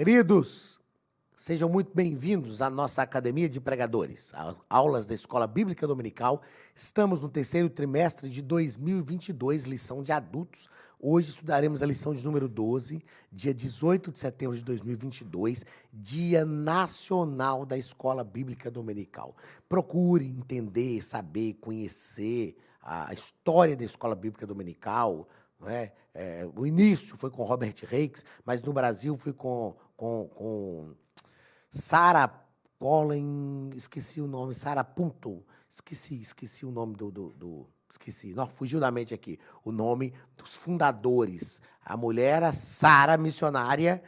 Queridos, sejam muito bem-vindos à nossa Academia de Pregadores, aulas da Escola Bíblica Dominical. Estamos no terceiro trimestre de 2022, lição de adultos. Hoje estudaremos a lição de número 12, dia 18 de setembro de 2022, Dia Nacional da Escola Bíblica Dominical. Procure entender, saber, conhecer a história da Escola Bíblica Dominical. Não é? O início foi com Robert Reis, mas no Brasil foi com Sarah Collen, esqueci o nome, Sarah Punto, esqueci o nome esqueci, não, fugiu da mente aqui, o nome dos fundadores. A mulher era Sarah, missionária,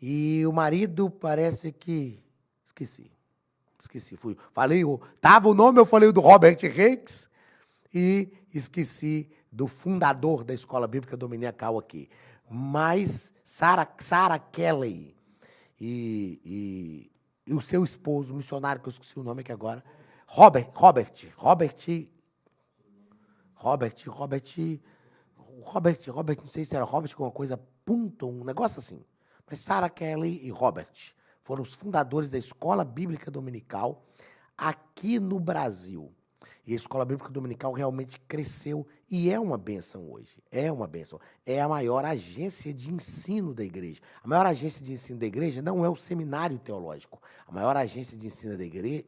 e o marido parece que, esqueci, tava o nome, eu falei o do Robert Reis, e esqueci do fundador da Escola Bíblica Dominical aqui. Mas Sarah Kelly e o seu esposo, o missionário, que eu esqueci o nome aqui agora, Robert, não sei se era Robert com uma coisa, Punto, um negócio assim. Mas Sarah Kelly e Robert foram os fundadores da Escola Bíblica Dominical aqui no Brasil. E a Escola Bíblica Dominical realmente cresceu e é uma bênção hoje. É uma bênção. É a maior agência de ensino da igreja. A maior agência de ensino da igreja não é o seminário teológico. A maior agência de ensino da igreja,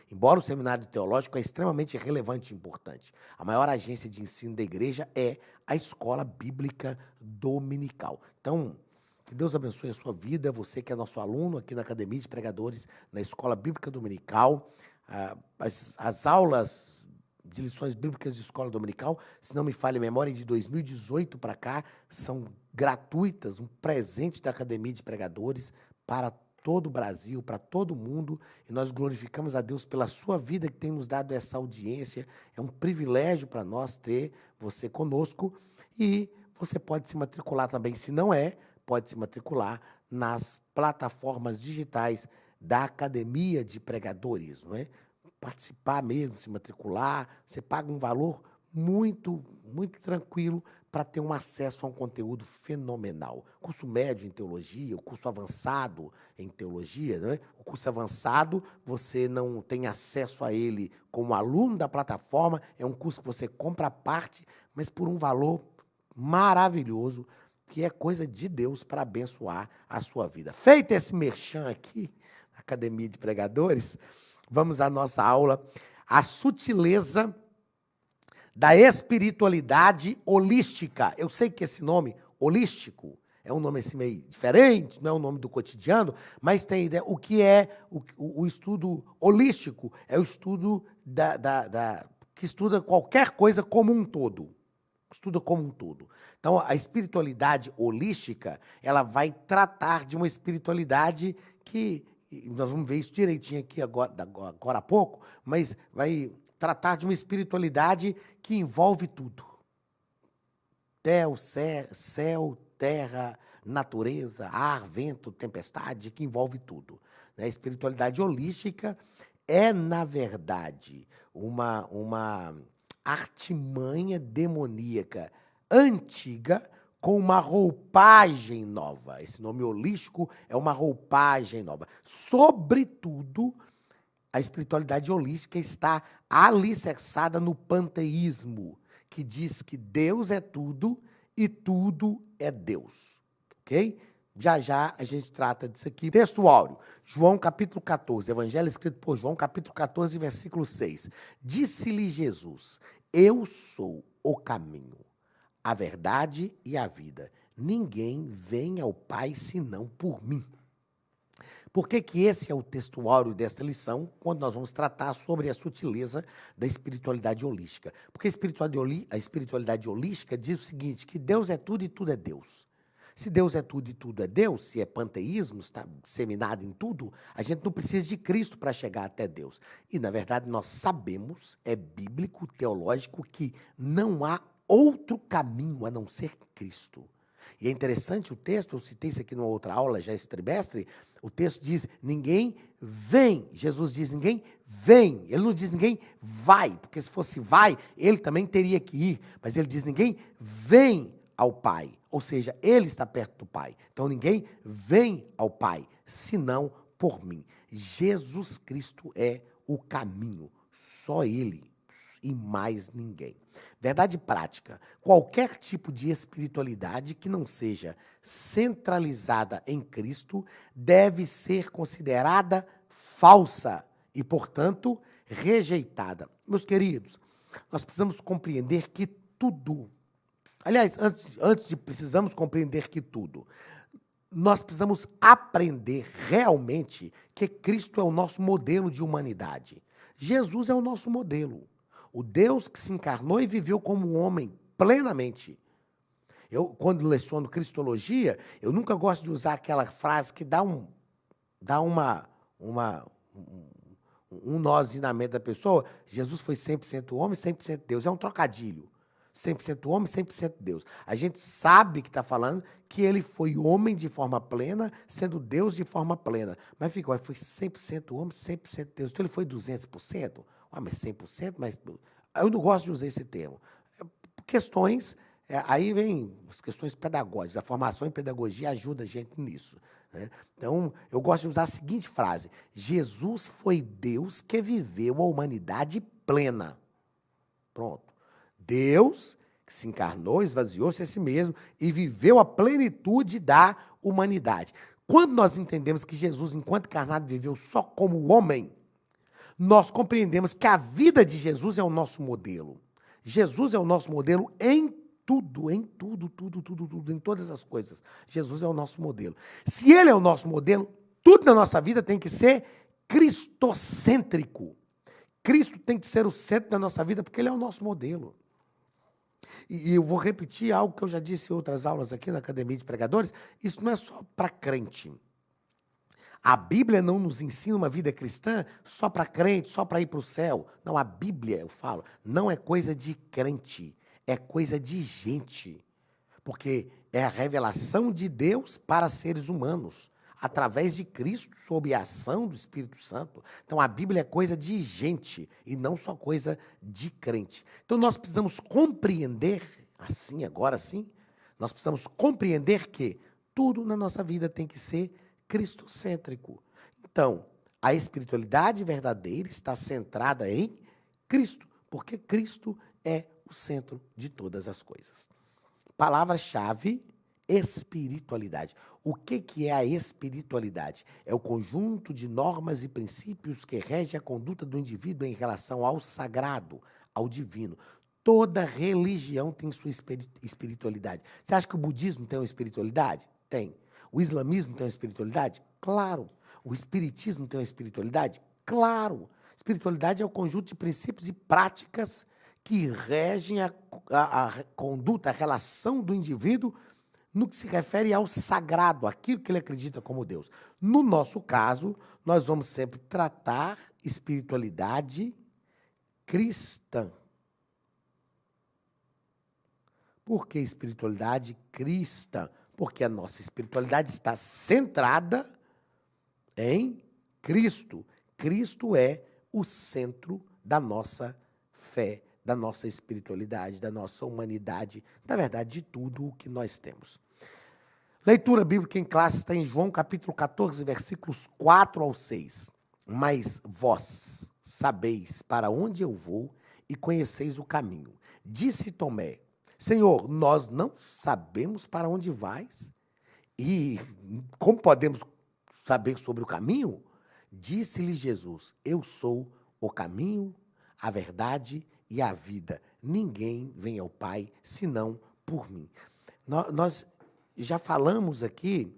embora o seminário teológico é extremamente relevante e importante, a maior agência de ensino da igreja é a Escola Bíblica Dominical. Então, que Deus abençoe a sua vida, você que é nosso aluno aqui na Academia de Pregadores, na Escola Bíblica Dominical. As aulas de lições bíblicas de escola dominical, se não me falha a memória, de 2018 para cá, são gratuitas, um presente da Academia de Pregadores para todo o Brasil, para todo mundo, e nós glorificamos a Deus pela sua vida que tem nos dado essa audiência. É um privilégio para nós ter você conosco, e você pode se matricular também, se não pode se matricular nas plataformas digitais da Academia de Pregadores, não é? Participar mesmo, se matricular, você paga um valor muito tranquilo para ter um acesso a um conteúdo fenomenal. Curso médio em teologia, o curso avançado em teologia, não é? O curso avançado, você não tem acesso a ele como aluno da plataforma, é um curso que você compra à parte, mas por um valor maravilhoso, que é coisa de Deus para abençoar a sua vida. Feito esse merchan aqui, Academia de Pregadores, vamos à nossa aula, a sutileza da espiritualidade holística. Eu sei que esse nome, holístico, é um nome assim meio diferente, não é o nome do cotidiano, mas tem ideia. O que é o estudo holístico? É o estudo que estuda qualquer coisa como um todo. Estuda como um todo. Então, a espiritualidade holística, ela vai tratar de uma espiritualidade que, nós vamos ver isso direitinho aqui agora há pouco, mas vai tratar de uma espiritualidade que envolve tudo. Céu, terra, natureza, ar, vento, tempestade, que envolve tudo. A espiritualidade holística é, na verdade, uma artimanha demoníaca antiga com uma roupagem nova. Esse nome holístico é uma roupagem nova. Sobretudo, a espiritualidade holística está alicerçada no panteísmo, que diz que Deus é tudo e tudo é Deus. Ok? Já a gente trata disso aqui. Texto áureo, João capítulo 14, evangelho escrito por João, capítulo 14, versículo 6. Disse-lhe Jesus: eu sou o caminho, a verdade e a vida. Ninguém vem ao Pai senão por mim. Por que esse é o texto áureo desta lição, quando nós vamos tratar sobre a sutileza da espiritualidade holística? Porque a espiritualidade holística diz o seguinte, que Deus é tudo e tudo é Deus. Se Deus é tudo e tudo é Deus, se é panteísmo, está disseminado em tudo, a gente não precisa de Cristo para chegar até Deus. E, na verdade, nós sabemos, é bíblico, teológico, que não há outro caminho a não ser Cristo. E é interessante o texto, eu citei isso aqui numa outra aula, já esse trimestre, o texto diz, ninguém vem. Jesus diz, ninguém vem. Ele não diz, ninguém vai, porque se fosse vai, ele também teria que ir. Mas ele diz, ninguém vem ao Pai. Ou seja, ele está perto do Pai. Então ninguém vem ao Pai, senão por mim. Jesus Cristo é o caminho. Só ele e mais ninguém. Verdade prática. Qualquer tipo de espiritualidade que não seja centralizada em Cristo deve ser considerada falsa e, portanto, rejeitada. Meus queridos, nós precisamos compreender que tudo... Aliás, antes de precisamos compreender que tudo, nós precisamos aprender realmente que Cristo é o nosso modelo de humanidade. Jesus é o nosso modelo. O Deus que se encarnou e viveu como um homem plenamente. Eu, quando leciono Cristologia, eu nunca gosto de usar aquela frase que dá um nozinho na mente da pessoa. Jesus foi 100% homem, 100% Deus. É um trocadilho. 100% homem, 100% Deus. A gente sabe que está falando que ele foi homem de forma plena, sendo Deus de forma plena. Mas fica, foi 100% homem, 100% Deus. Então ele foi 200%? Mas 100%? Mas eu não gosto de usar esse termo. Questões, aí vem as questões pedagógicas. A formação em pedagogia ajuda a gente nisso, né? Então, eu gosto de usar a seguinte frase: Jesus foi Deus que viveu a humanidade plena. Pronto. Deus que se encarnou, esvaziou-se a si mesmo e viveu a plenitude da humanidade. Quando nós entendemos que Jesus, enquanto encarnado, viveu só como homem, nós compreendemos que a vida de Jesus é o nosso modelo. Jesus é o nosso modelo em tudo, em tudo, em todas as coisas. Jesus é o nosso modelo. Se ele é o nosso modelo, tudo na nossa vida tem que ser cristocêntrico. Cristo tem que ser o centro da nossa vida porque ele é o nosso modelo. E eu vou repetir algo que eu já disse em outras aulas aqui na Academia de Pregadores, isso não é só para crente. A Bíblia não nos ensina uma vida cristã só para crente, só para ir para o céu. Não, a Bíblia, eu falo, não é coisa de crente, é coisa de gente. Porque é a revelação de Deus para seres humanos, através de Cristo, sob a ação do Espírito Santo. Então, a Bíblia é coisa de gente e não só coisa de crente. Então, nós precisamos compreender, assim, agora sim, nós precisamos compreender que tudo na nossa vida tem que ser cristocêntrico. Então, a espiritualidade verdadeira está centrada em Cristo, porque Cristo é o centro de todas as coisas. Palavra-chave: espiritualidade. O que é a espiritualidade? É o conjunto de normas e princípios que rege a conduta do indivíduo em relação ao sagrado, ao divino. Toda religião tem sua espiritualidade. Você acha que o budismo tem uma espiritualidade? Tem. O islamismo tem uma espiritualidade? Claro. O espiritismo tem uma espiritualidade? Claro. Espiritualidade é o conjunto de princípios e práticas que regem a conduta, a relação do indivíduo no que se refere ao sagrado, aquilo que ele acredita como Deus. No nosso caso, nós vamos sempre tratar espiritualidade cristã. Por que espiritualidade cristã? Porque a nossa espiritualidade está centrada em Cristo. Cristo é o centro da nossa fé, da nossa espiritualidade, da nossa humanidade, na verdade, de tudo o que nós temos. Leitura bíblica em classe está em João capítulo 14, versículos 4 ao 6. Mas vós sabeis para onde eu vou e conheceis o caminho. Disse Tomé: Senhor, nós não sabemos para onde vais e como podemos saber sobre o caminho? Disse-lhe Jesus: Eu sou o caminho, a verdade e a vida. Ninguém vem ao Pai senão por mim. Nós já falamos aqui,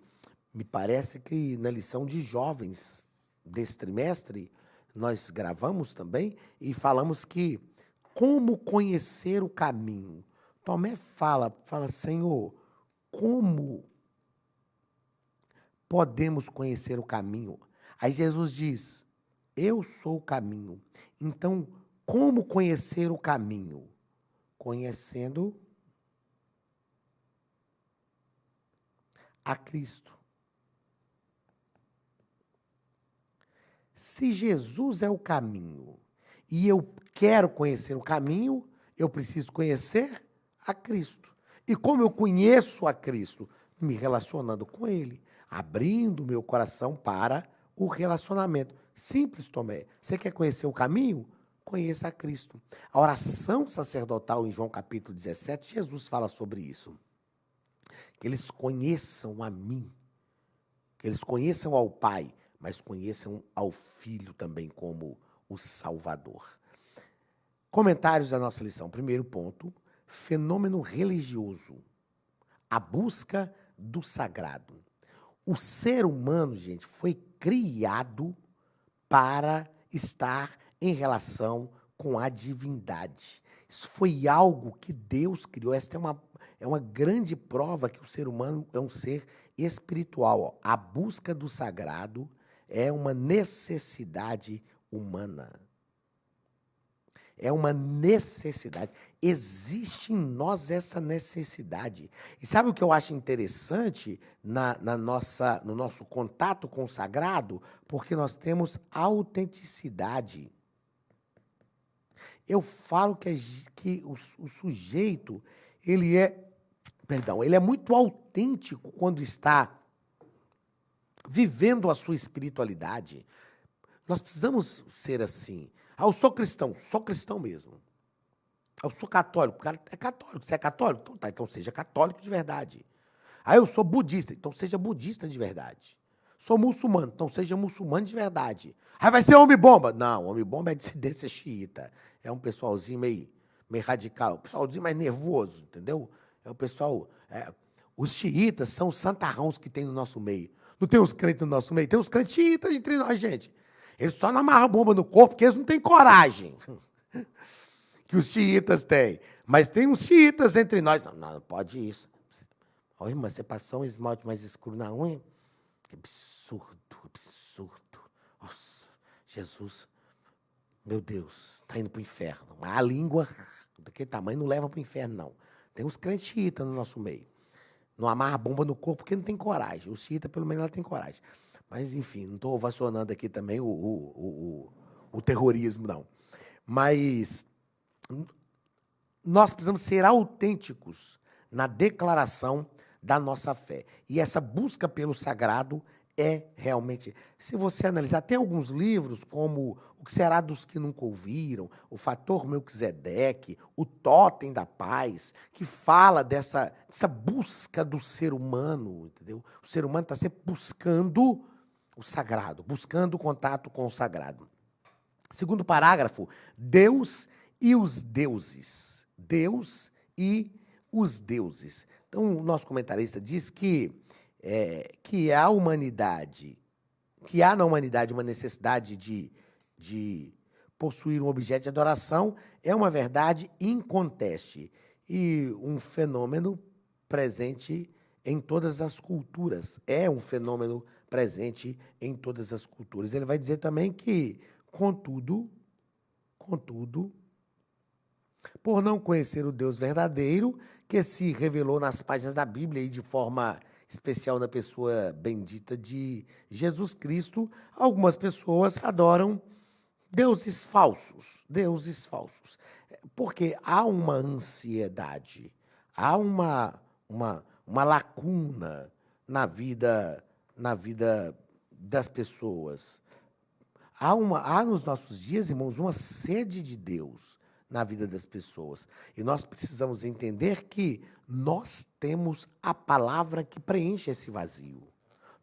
me parece que na lição de jovens desse trimestre, nós gravamos também e falamos que como conhecer o caminho. Tomé fala, Senhor, como podemos conhecer o caminho? Aí Jesus diz: eu sou o caminho. Então, como conhecer o caminho? Conhecendo a Cristo. Se Jesus é o caminho e eu quero conhecer o caminho, eu preciso conhecer a Cristo. E como eu conheço a Cristo? Me relacionando com Ele, abrindo meu coração para o relacionamento. Simples, Tomé. Você quer conhecer o caminho? Conheça a Cristo. A oração sacerdotal em João capítulo 17, Jesus fala sobre isso. Que eles conheçam a mim, que eles conheçam ao Pai, mas conheçam ao Filho também como o Salvador. Comentários da nossa lição. Primeiro ponto, fenômeno religioso. A busca do sagrado. O ser humano, gente, foi criado para estar em relação com a divindade. Isso foi algo que Deus criou. Esta é uma grande prova que o ser humano é um ser espiritual. A busca do sagrado é uma necessidade humana. É uma necessidade. Existe em nós essa necessidade. E sabe o que eu acho interessante no nosso contato com o sagrado? Porque nós temos autenticidade. Eu falo que o sujeito, ele é muito autêntico quando está vivendo a sua espiritualidade. Nós precisamos ser assim. Eu sou cristão mesmo. Eu sou católico, o cara é católico. Você é católico? Então tá, então seja católico de verdade. Eu sou budista, então seja budista de verdade. Sou muçulmano, então seja muçulmano de verdade. Vai ser homem-bomba? Não, homem-bomba é dissidência xiita. É um pessoalzinho meio radical, um pessoalzinho mais nervoso, entendeu? É o pessoal... os xiitas são os santarrões que tem no nosso meio. Não tem os crentes no nosso meio? Tem os crentes xiitas entre nós, gente. Eles só não amarram bomba no corpo porque eles não têm coragem que os xiitas têm. Mas tem uns xiitas entre nós. Não pode isso. Olha, irmã, você passou um esmalte mais escuro na unha? Que absurdo, absurdo. Nossa, Jesus, meu Deus, está indo para o inferno. A língua daquele tamanho não leva para o inferno, não. Tem uns crentes xiitas no nosso meio. Não amarra bomba no corpo porque não tem coragem. Os xiitas, pelo menos, ela tem coragem. Mas, enfim, não estou ovacionando aqui também o terrorismo, não. Mas nós precisamos ser autênticos na declaração da nossa fé. E essa busca pelo sagrado é realmente... Se você analisar, tem alguns livros, como O que será dos que nunca ouviram, O Fator Melquisedeque, O Tótem da Paz, que fala dessa busca do ser humano, entendeu? O ser humano está sempre buscando o sagrado, buscando o contato com o sagrado. Segundo parágrafo, Deus e os deuses. Deus e os deuses. Então, o nosso comentarista diz que há na humanidade uma necessidade de possuir um objeto de adoração, é uma verdade inconteste e um fenômeno presente em todas as culturas. É um fenômeno presente em todas as culturas. Ele vai dizer também que, contudo, por não conhecer o Deus verdadeiro, que se revelou nas páginas da Bíblia e de forma especial na pessoa bendita de Jesus Cristo, algumas pessoas adoram deuses falsos, porque há uma ansiedade, há uma lacuna na vida das pessoas. Há nos nossos dias, irmãos, uma sede de Deus na vida das pessoas. E nós precisamos entender que nós temos a palavra que preenche esse vazio.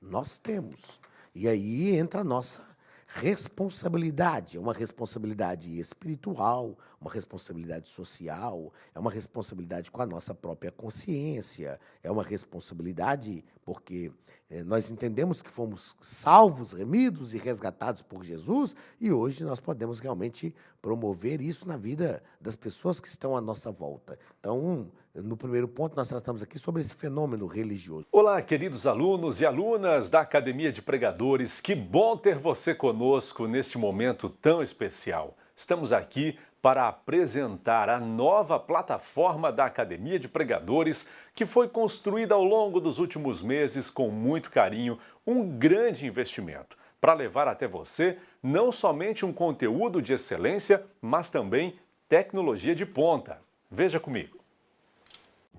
Nós temos. E aí entra a nossa responsabilidade. É uma responsabilidade espiritual, uma responsabilidade social, é uma responsabilidade com a nossa própria consciência, é uma responsabilidade porque nós entendemos que fomos salvos, remidos e resgatados por Jesus, e hoje nós podemos realmente promover isso na vida das pessoas que estão à nossa volta. Então, no primeiro ponto, nós tratamos aqui sobre esse fenômeno religioso. Olá, queridos alunos e alunas da Academia de Pregadores. Que bom ter você conosco neste momento tão especial. Estamos aqui para apresentar a nova plataforma da Academia de Pregadores, que foi construída ao longo dos últimos meses com muito carinho, um grande investimento, para levar até você não somente um conteúdo de excelência, mas também tecnologia de ponta. Veja comigo.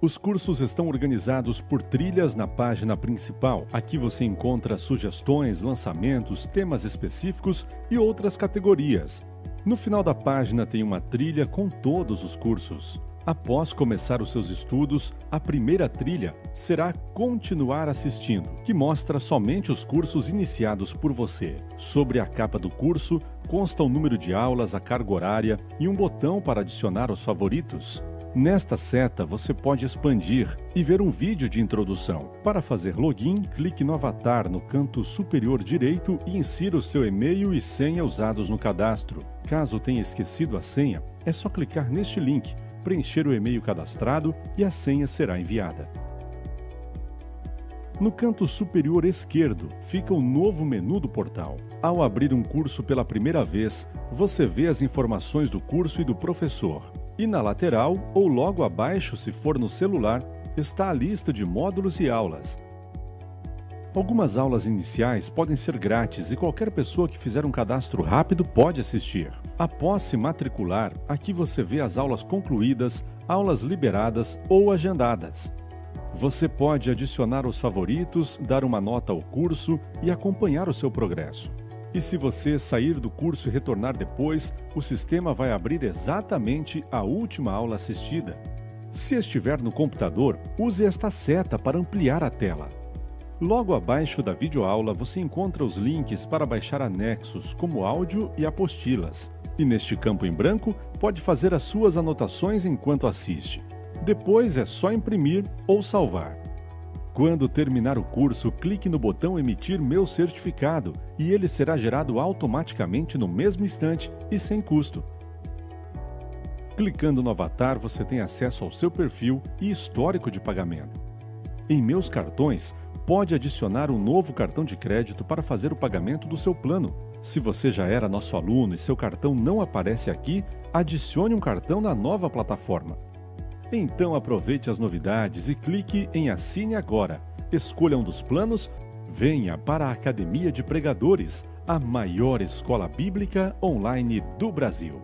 Os cursos estão organizados por trilhas na página principal. Aqui você encontra sugestões, lançamentos, temas específicos e outras categorias. No final da página tem uma trilha com todos os cursos. Após começar os seus estudos, a primeira trilha será Continuar assistindo, que mostra somente os cursos iniciados por você. Sobre a capa do curso, consta o número de aulas, a carga horária e um botão para adicionar os favoritos. Nesta seta, você pode expandir e ver um vídeo de introdução. Para fazer login, clique no avatar no canto superior direito e insira o seu e-mail e senha usados no cadastro. Caso tenha esquecido a senha, é só clicar neste link, preencher o e-mail cadastrado e a senha será enviada. No canto superior esquerdo fica o novo menu do portal. Ao abrir um curso pela primeira vez, você vê as informações do curso e do professor. E na lateral, ou logo abaixo se for no celular, está a lista de módulos e aulas. Algumas aulas iniciais podem ser grátis e qualquer pessoa que fizer um cadastro rápido pode assistir. Após se matricular, aqui você vê as aulas concluídas, aulas liberadas ou agendadas. Você pode adicionar os favoritos, dar uma nota ao curso e acompanhar o seu progresso. E se você sair do curso e retornar depois, o sistema vai abrir exatamente a última aula assistida. Se estiver no computador, use esta seta para ampliar a tela. Logo abaixo da videoaula você encontra os links para baixar anexos, como áudio e apostilas. E neste campo em branco, pode fazer as suas anotações enquanto assiste. Depois é só imprimir ou salvar. Quando terminar o curso, clique no botão Emitir meu certificado e ele será gerado automaticamente no mesmo instante e sem custo. Clicando no avatar, você tem acesso ao seu perfil e histórico de pagamento. Em Meus Cartões, pode adicionar um novo cartão de crédito para fazer o pagamento do seu plano. Se você já era nosso aluno e seu cartão não aparece aqui, adicione um cartão na nova plataforma. Então aproveite as novidades e clique em Assine Agora. Escolha um dos planos, venha para a Academia de Pregadores, a maior escola bíblica online do Brasil.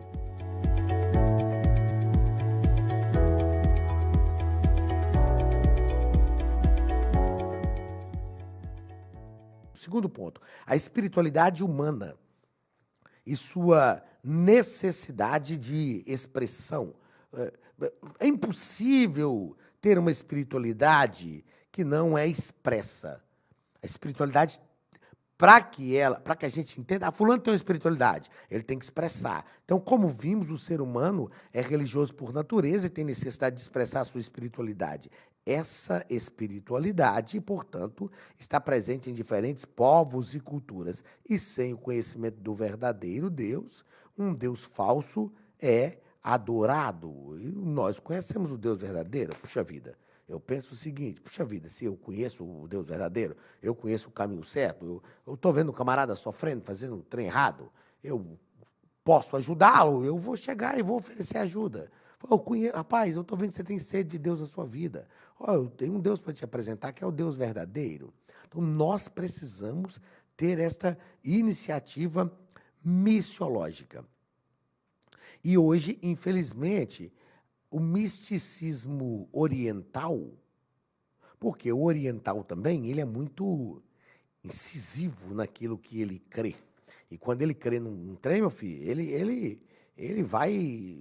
Segundo ponto, a espiritualidade humana e sua necessidade de expressão. É impossível ter uma espiritualidade que não é expressa. A espiritualidade, para que a gente entenda, fulano tem uma espiritualidade, ele tem que expressar. Então, como vimos, o ser humano é religioso por natureza e tem necessidade de expressar a sua espiritualidade. Essa espiritualidade, portanto, está presente em diferentes povos e culturas. E sem o conhecimento do verdadeiro Deus, um Deus falso é adorado. E nós conhecemos o Deus verdadeiro? Puxa vida, eu penso o seguinte, puxa vida, se eu conheço o Deus verdadeiro, eu conheço o caminho certo, eu estou vendo um camarada sofrendo, fazendo um trem errado, eu posso ajudá-lo, eu vou chegar e vou oferecer ajuda. Rapaz, eu estou vendo que você tem sede de Deus na sua vida. Eu tenho um Deus para te apresentar que é o Deus verdadeiro. Então, nós precisamos ter esta iniciativa missiológica. E hoje, infelizmente, o misticismo oriental, porque o oriental também, ele é muito incisivo naquilo que ele crê. E quando ele crê num trem, meu filho, ele vai,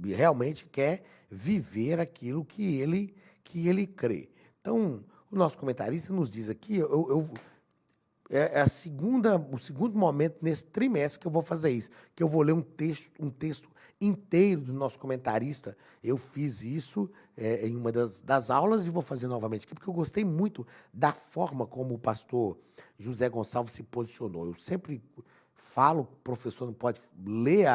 realmente quer viver aquilo que ele crê. Então, o nosso comentarista nos diz aqui, é o segundo momento nesse trimestre que eu vou fazer isso, que eu vou ler um texto inteiro do nosso comentarista. Eu fiz isso em uma das aulas e vou fazer novamente aqui, porque eu gostei muito da forma como o pastor José Gonçalves se posicionou. Eu sempre falo que o professor não pode ler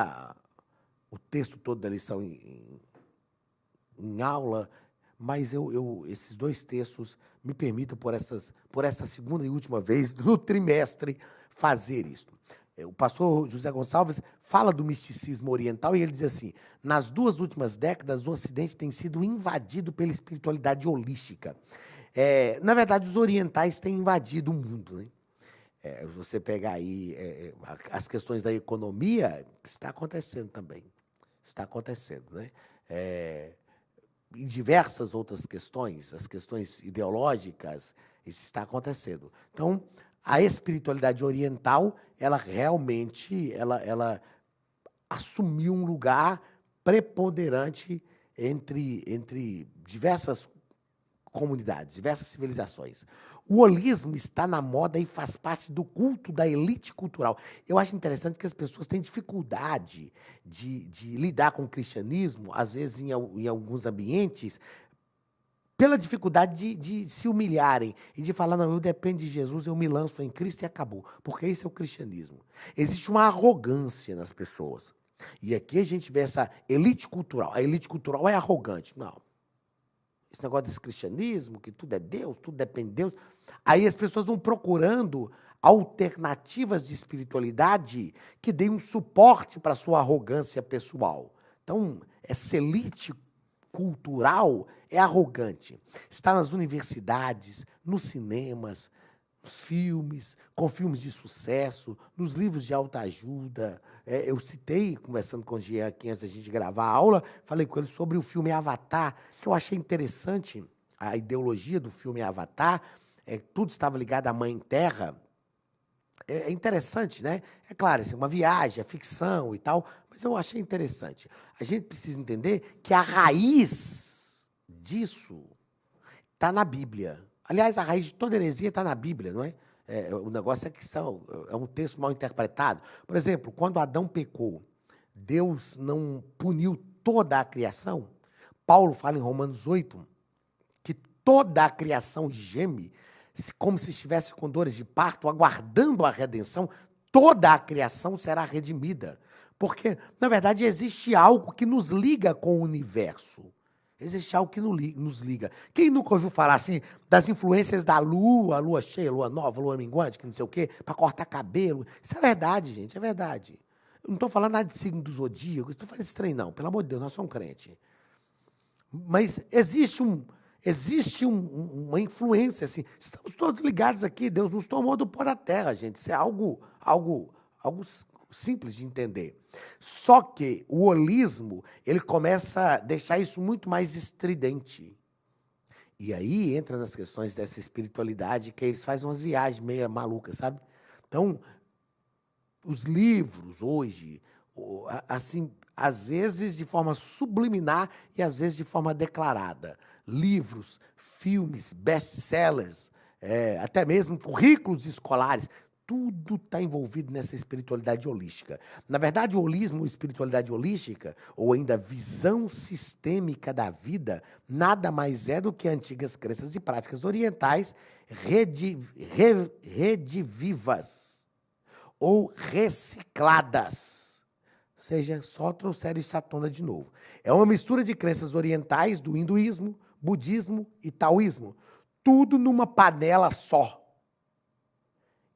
o texto todo da lição em aula, mas esses dois textos me permitem, por essa segunda e última vez no trimestre, fazer isso. O pastor José Gonçalves fala do misticismo oriental e ele diz assim: nas 2 últimas décadas, o Ocidente tem sido invadido pela espiritualidade holística. Na verdade, os orientais têm invadido o mundo, né? Você pegar aí as questões da economia, está acontecendo também. Está acontecendo, né? em diversas outras questões, as questões ideológicas, isso está acontecendo. Então, a espiritualidade oriental, ela realmente ela assumiu um lugar preponderante entre diversas comunidades, diversas civilizações. O holismo está na moda e faz parte do culto da elite cultural. Eu acho interessante que as pessoas têm dificuldade de lidar com o cristianismo, às vezes em alguns ambientes, pela dificuldade de se humilharem e de falar, não, eu dependo de Jesus, eu me lanço em Cristo e acabou. Porque isso é o cristianismo. Existe uma arrogância nas pessoas. E aqui a gente vê essa elite cultural. A elite cultural é arrogante. Não. Esse negócio desse cristianismo, que tudo é Deus, tudo depende de Deus. Aí as pessoas vão procurando alternativas de espiritualidade que deem um suporte para a sua arrogância pessoal. Então, essa elite cultural é arrogante. Está nas universidades, nos cinemas, nos filmes, com filmes de sucesso, nos livros de autoajuda. Eu citei, conversando com o Jean aqui antes da gente gravar a aula, falei com ele sobre o filme Avatar, que eu achei interessante, a ideologia do filme Avatar, tudo estava ligado à Mãe Terra. É interessante, né? É claro, é uma viagem, é ficção e tal, mas eu achei interessante. A gente precisa entender que a raiz disso está na Bíblia. Aliás, a raiz de toda heresia está na Bíblia, não é? O negócio é que é um texto mal interpretado. Por exemplo, quando Adão pecou, Deus não puniu toda a criação? Paulo fala em Romanos 8 que toda a criação geme como se estivesse com dores de parto, aguardando a redenção. Toda a criação será redimida. Porque, na verdade, existe algo que nos liga com o universo. Existe algo que nos liga. Quem nunca ouviu falar assim das influências da lua cheia, lua nova, lua minguante, que não sei o quê, para cortar cabelo? Isso é verdade, gente, é verdade. Eu não estou falando nada de signo do zodíaco, não estou falando esse trem, não. Pelo amor de Deus, nós somos crentes. Mas existe uma influência, assim. Estamos todos ligados aqui, Deus nos tomou do pó da terra, gente. Isso é algo simples de entender. Só que o holismo, ele começa a deixar isso muito mais estridente. E aí entra nas questões dessa espiritualidade, que eles fazem umas viagens meio malucas, sabe? Então, os livros hoje, assim, às vezes de forma subliminar e às vezes de forma declarada. Livros, filmes, best-sellers, até mesmo currículos escolares, tudo está envolvido nessa espiritualidade holística. Na verdade, o holismo, espiritualidade holística, ou ainda visão sistêmica da vida, nada mais é do que antigas crenças e práticas orientais redivivas ou recicladas. Ou seja, só trouxeram isso à tona de novo. É uma mistura de crenças orientais do hinduísmo, budismo e taoísmo, tudo numa panela só.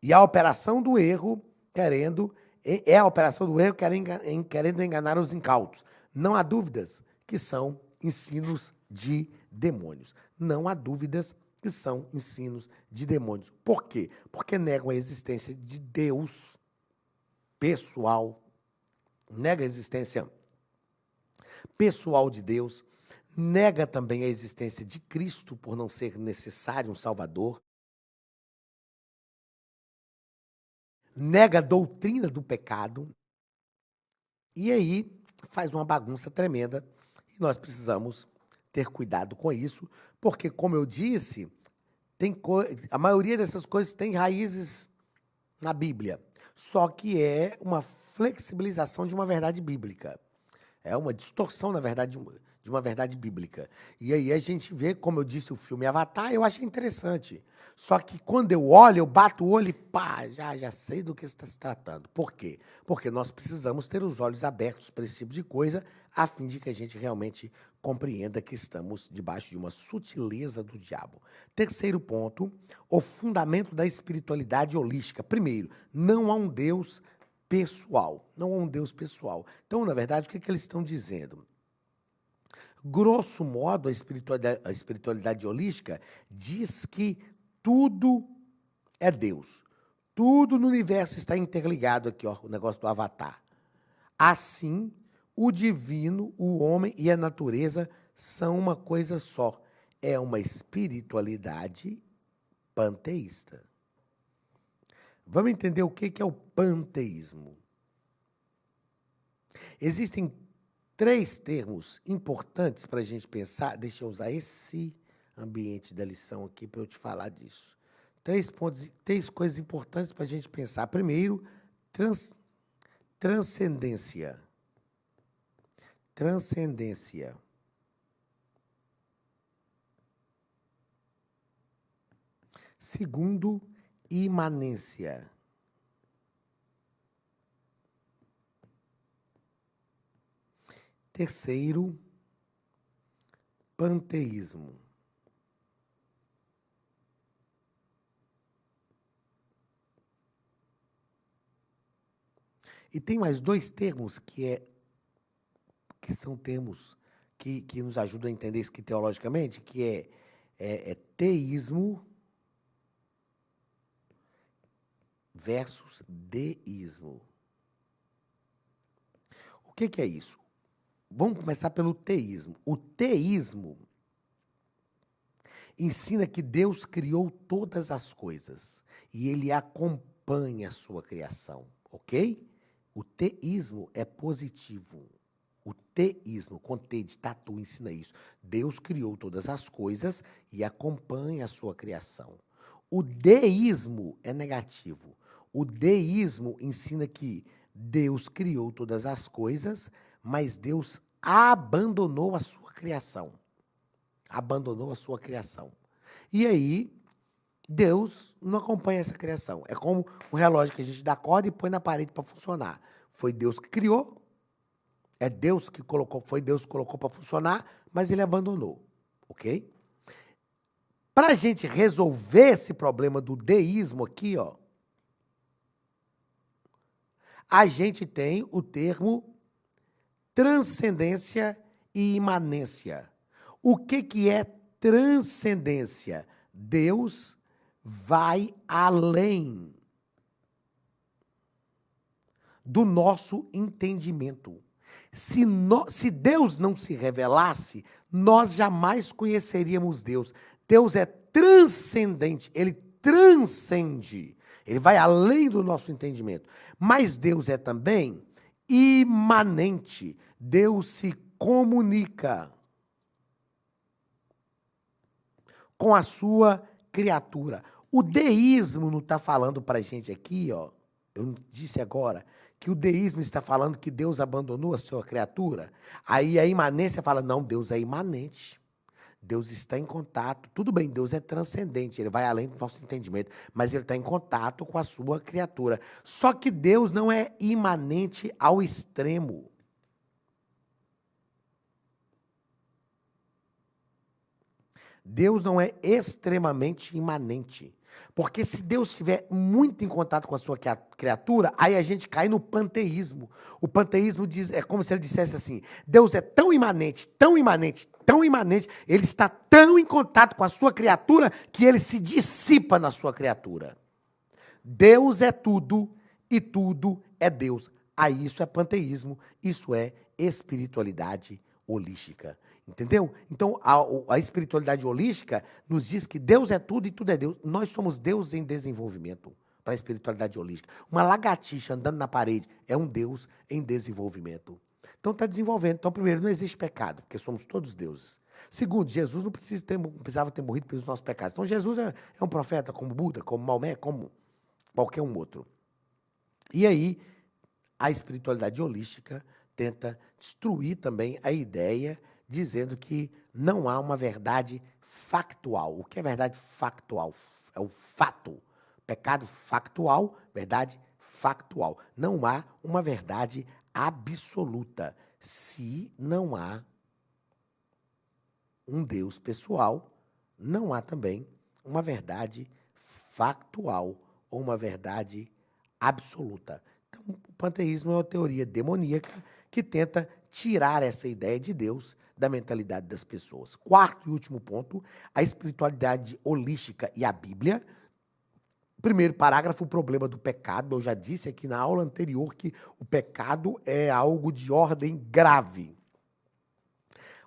E a operação do erro querendo enganar os incautos. Não há dúvidas que são ensinos de demônios. Não há dúvidas que são ensinos de demônios. Por quê? Porque negam a existência de Deus pessoal, nega a existência pessoal de Deus, nega também a existência de Cristo por não ser necessário um Salvador, nega a doutrina do pecado, e aí faz uma bagunça tremenda, e nós precisamos ter cuidado com isso, porque, como eu disse, a maioria dessas coisas tem raízes na Bíblia, só que é uma flexibilização de uma verdade bíblica, é uma distorção, na verdade, de uma verdade bíblica. E aí a gente vê, como eu disse, o filme Avatar, eu achei interessante. Só que quando eu olho, eu bato o olho e pá, já sei do que está se tratando. Por quê? Porque nós precisamos ter os olhos abertos para esse tipo de coisa, a fim de que a gente realmente compreenda que estamos debaixo de uma sutileza do diabo. Terceiro ponto, o fundamento da espiritualidade holística. Primeiro, não há um Deus pessoal. Não há um Deus pessoal. Então, na verdade, o que eles estão dizendo? Grosso modo, a espiritualidade holística diz que tudo é Deus. Tudo no universo está interligado aqui, ó, o negócio do Avatar. Assim, o divino, o homem e a natureza são uma coisa só. É uma espiritualidade panteísta. Vamos entender o que é o panteísmo. Existem 3 termos importantes para a gente pensar. Deixa eu usar esse ambiente da lição aqui para eu te falar disso. 3 coisas importantes para a gente pensar. Primeiro, transcendência. Transcendência. Segundo, imanência. Terceiro, panteísmo. E tem mais 2 termos que são termos que nos ajudam a entender isso aqui teologicamente, que é teísmo versus deísmo. O que é isso? Vamos começar pelo teísmo. O teísmo ensina que Deus criou todas as coisas e ele acompanha a sua criação, ok? O teísmo é positivo. O teísmo, com T de tatu, ensina isso. Deus criou todas as coisas e acompanha a sua criação. O deísmo é negativo. O deísmo ensina que Deus criou todas as coisas, mas Deus abandonou a sua criação. Abandonou a sua criação. E aí, Deus não acompanha essa criação. É como um relógio que a gente dá corda e põe na parede para funcionar. Foi Deus que criou, é Deus que colocou, foi Deus que colocou para funcionar, mas ele abandonou, ok? Para a gente resolver esse problema do deísmo aqui, ó, a gente tem o termo transcendência e imanência. O que é transcendência? Deus vai além do nosso entendimento. Se Deus não se revelasse, nós jamais conheceríamos Deus. Deus é transcendente, ele transcende, ele vai além do nosso entendimento. Mas Deus é também imanente, Deus se comunica com a sua criatura. O deísmo não está falando para a gente aqui, ó, eu disse agora, que o deísmo está falando que Deus abandonou a sua criatura. Aí a imanência fala, não, Deus é imanente. Deus está em contato. Tudo bem, Deus é transcendente, ele vai além do nosso entendimento, mas ele está em contato com a sua criatura. Só que Deus não é imanente ao extremo. Deus não é extremamente imanente. Porque se Deus estiver muito em contato com a sua criatura, aí a gente cai no panteísmo. O panteísmo é como se ele dissesse assim, Deus é tão imanente, tão imanente, tão imanente, ele está tão em contato com a sua criatura que ele se dissipa na sua criatura. Deus é tudo e tudo é Deus. Aí isso é panteísmo, isso é espiritualidade holística. Entendeu? Então, a espiritualidade holística nos diz que Deus é tudo e tudo é Deus. Nós somos Deus em desenvolvimento para a espiritualidade holística. Uma lagartixa andando na parede é um Deus em desenvolvimento. Então, está desenvolvendo. Então, primeiro, não existe pecado, porque somos todos deuses. Segundo, Jesus não precisava ter morrido pelos nossos pecados. Então, Jesus é um profeta como Buda, como Maomé, como qualquer um outro. E aí, a espiritualidade holística tenta destruir também a ideia dizendo que não há uma verdade factual. O que é verdade factual? É o fato. Pecado factual, verdade factual. Não há uma verdade absoluta. Se não há um Deus pessoal, não há também uma verdade factual ou uma verdade absoluta. Então, o panteísmo é uma teoria demoníaca que tenta tirar essa ideia de Deus da mentalidade das pessoas. Quarto e último ponto, a espiritualidade holística e a Bíblia. Primeiro parágrafo, o problema do pecado. Eu já disse aqui na aula anterior que o pecado é algo de ordem grave.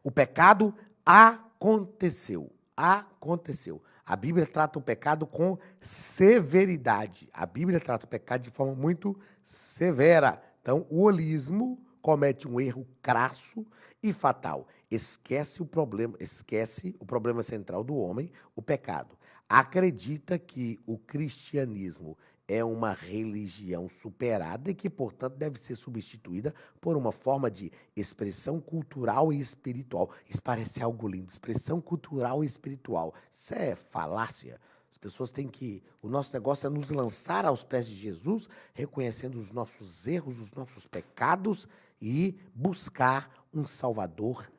O pecado aconteceu. Aconteceu. A Bíblia trata o pecado com severidade. A Bíblia trata o pecado de forma muito severa. Então, o holismo comete um erro crasso e fatal. Esquece o problema central do homem, o pecado. Acredita que o cristianismo é uma religião superada e que, portanto, deve ser substituída por uma forma de expressão cultural e espiritual. Isso parece algo lindo, expressão cultural e espiritual. Isso é falácia. As pessoas têm que... O nosso negócio é nos lançar aos pés de Jesus, reconhecendo os nossos erros, os nossos pecados e buscar um Salvador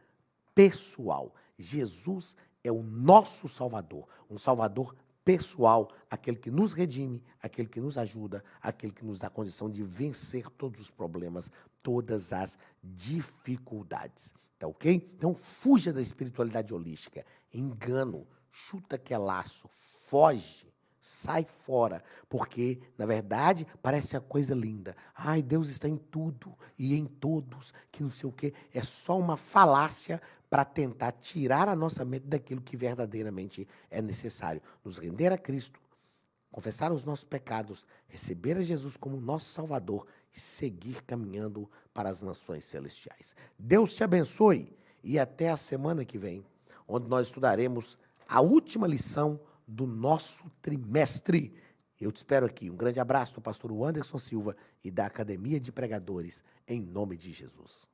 pessoal. Jesus é o nosso Salvador, um Salvador pessoal, aquele que nos redime, aquele que nos ajuda, aquele que nos dá condição de vencer todos os problemas, todas as dificuldades. Tá ok? Então, fuja da espiritualidade holística. Engano, chuta que é laço, foge. Sai fora, porque, na verdade, parece a coisa linda. Ai, Deus está em tudo e em todos, que não sei o quê. É só uma falácia para tentar tirar a nossa mente daquilo que verdadeiramente é necessário. Nos render a Cristo, confessar os nossos pecados, receber a Jesus como nosso Salvador e seguir caminhando para as mansões celestiais. Deus te abençoe e até a semana que vem, onde nós estudaremos a última lição do nosso trimestre. Eu te espero aqui. Um grande abraço do pastor Anderson Silva e da Academia de Pregadores, em nome de Jesus.